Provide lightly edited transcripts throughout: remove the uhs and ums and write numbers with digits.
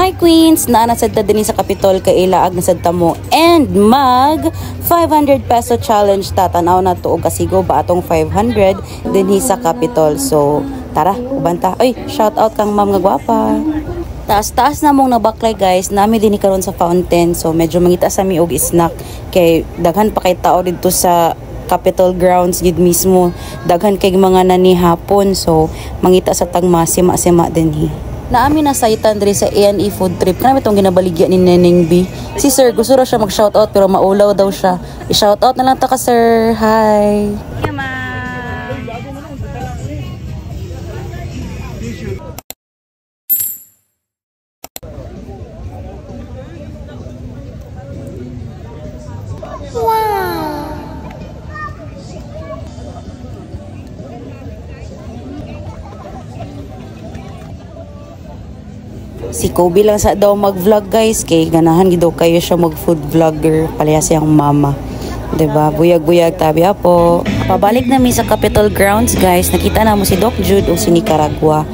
Hi Queens! Naanasad ta din sa Capitol kay ilaag na sad mo and mag 500 peso challenge tatanaw na to og kasigo ba atong 500 dinhi sa Capitol. So tara, ubanta. Ay, shout out kang ma'am nga gwapa. Taas-taas na mong nabaklay guys, nami din karon sa fountain. So medyo mangita sa mi og snack kay daghan pa kay tao dito sa Capitol grounds gid mismo. Daghan kay mga nani hapon. So mangita sa tagma sima-sima dinhi. Naami na saytan diri sa A&E food trip. Kanami itong ginabaligya ni Neneng B. Si sir, gusto raw siya mag-shoutout pero maulaw daw siya. I-shoutout na lang ta ka sir. Hi! Si Kobe lang sa daw mag-vlog guys kay ganahan gid daw kayo siya mag-food vlogger palaya siyang mama. 'Di ba? Buyag-buyag tabi po. Pabalik na mi sa Capitol grounds guys. Nakita na mo si Doc Jude o si Nicaragua.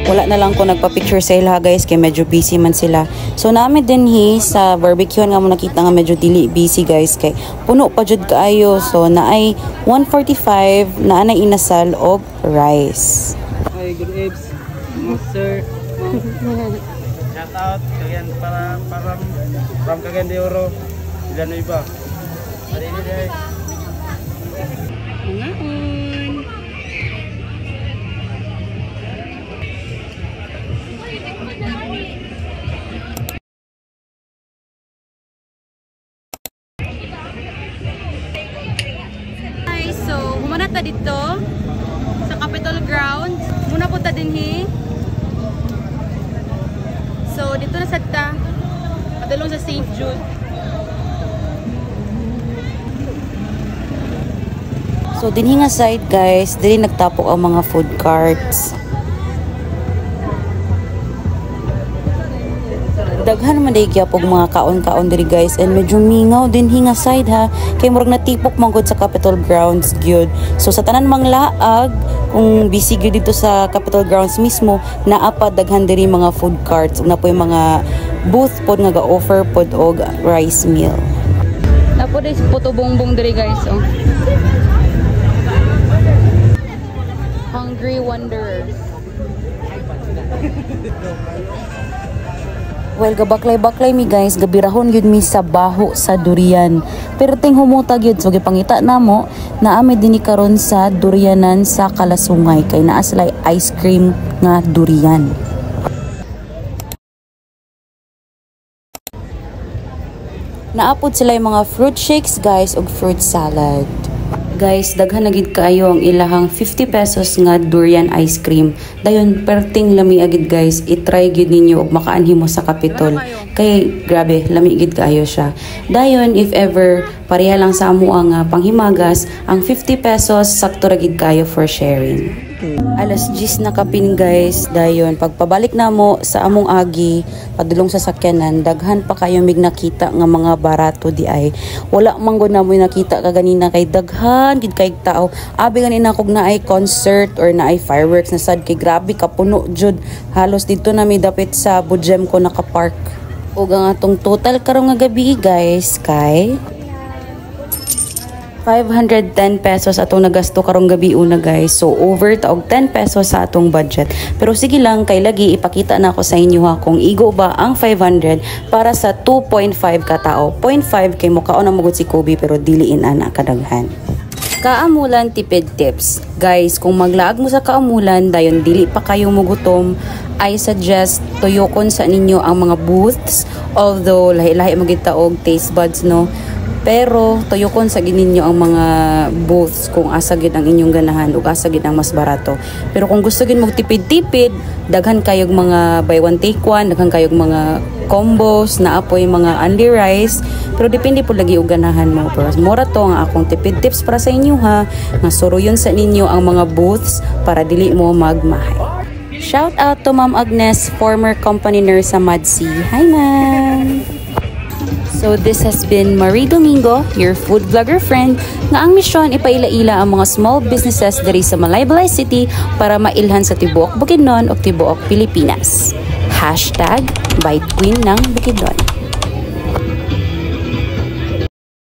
Wala na lang ko nagpa-picture sa ila guys kay medyo busy man sila. So namin din sa barbecue nga mo nakita nga medyo dili busy guys kay puno pa jud kaayo. So naay 145 na anay inasal og rice. Hi, good eves. Sir. Shout out kagayan para from Cagayan de Oro. Villanueva. Hari ini deh. So, humana ta dito sa Capitol grounds. Muna po ta dinhi. So, dito na sad ta. Padulong sa St. Jude. So, dinhi nga side guys, dili nagtapok ang mga food carts. Daghan man day gyapon mga kaon-kaon diri guys and medyo mingaw din hinga side ha kay murag natipok man gud sa Capitol grounds gyud. So sa tanan mang laag kung busy gyud dito sa Capitol grounds mismo naa pa daghan diri mga food carts na po yung mga booth pod nga ga-offer pod og rice meal. Na po dis puto bongbong diri guys oh. Hungry Wanderers. Well, gabaklay-baklay mi guys, gabirahon yun mi sa baho sa durian. Pero ting humutag yun, so gipangita na mo, naami din karon sa durianan sa Kalasungay, kay naa sila ice cream nga durian. Naapod sila yung mga fruit shakes guys, og fruit salad. Guys, daghan na gid kaayo ang ilahang 50 pesos nga durian ice cream. Dayon perting lami agid guys, i-try gid ninyo og makaanhi mo sa Capitol. Kay grabe, lami gid kaayo siya. Dayon if ever pareha lang sa amo ang panghimagas, ang 50 pesos sakto ra gid kaayo for sharing. Alas 10 na kapin guys, dayon pagpabalik na mo sa among agi padulong sa sakyanan, daghan pa kayo mig nakita nga mga barato di ay. Wala man gud na mo nakita kaganina kay daghan gid kay tao. Abi ganina kog na ay concert or na ay fireworks na sad kay grabe kapuno jud. Halos dito na mi dapit sa Budjem ko naka-park. Ug ang atong total karong nga gabi guys kay 510 pesos atong nagasto karong gabi una guys. So over taog 10 pesos sa atong budget. Pero sige lang kay lagi ipakita na ako sa inyo ha kung igo ba ang 500 para sa 2.5 ka tao. 0.5 kay mukhaon na magud si Kobe pero diliin ana kadaghan. Kaamulan tipid tips. Guys, kung maglaag mo sa kaamulan dayon dili pa kayo mugutom, I suggest tuyokon sa ninyo ang mga booths, although lahi-lahi magita og taste buds no. Pero tuyokon sa gininyo ang mga booths kung asa gid ang inyong ganahan ug asa gid ang mas barato. Pero kung gusto gid mo tipid-tipid, daghan kayog mga buy one take one, daghan kayog mga combos na apoy mga only rice. Pero depende po lagi og ganahan mo. Pero mura to ang akong tipid tips para sa inyo ha. Nga suruyon sa ninyo ang mga booths para dili mo magmahay. Shout out to Ma'am Agnes, former company nurse sa Madsi. Hi ma'am! So this has been Marie Domingo, your food vlogger friend, nga ang misyon ipaila-ila ang mga small businesses diri sa Malaybalay City para mailhan sa tibuok Bukidnon o tibuok Pilipinas. #BiteQueen ng Bukidnon.